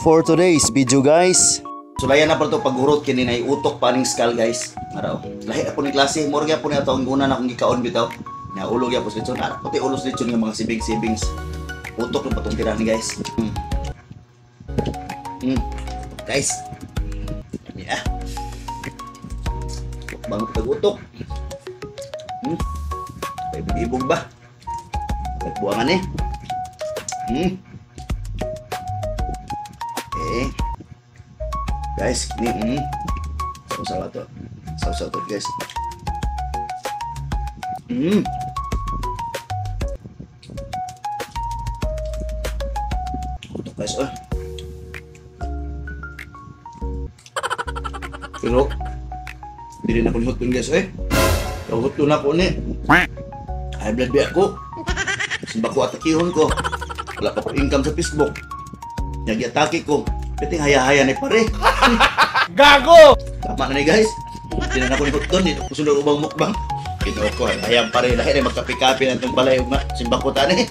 for today's video guys. Sulayan na po ito paghurot kini na utok paning skull guys. Maraw. Lahi po ni klase, morga po niya ito ang una na akong gikaon bitaw. Naulog ya po sa lechon. Pati ulos lechon yung mga sibing-sibings. Utok ng patong tirahan ni guys. Guys. Yan ah. Bango pag-utok. Ibog ba? Buangan eh. Okay. Guys, ini sawa-sawa to. Sawa-sawa to guys. Ito guys, oh. Pero, hindi rin ako nihutun guys, eh. Nahutun ako ni. High blood ba ako? Simba ko atakihon ko. Wala pa ko income sa Facebook. Nag-atake ko. Piting haya-haya ni pare. Gago! Tama na ni guys. Hindi na ako nihutun. Hindi ko sunod ubang mukbang. Pinoko, hayang pare. Dahil ay magkapi-kapi na itong balay. Simba ko tani.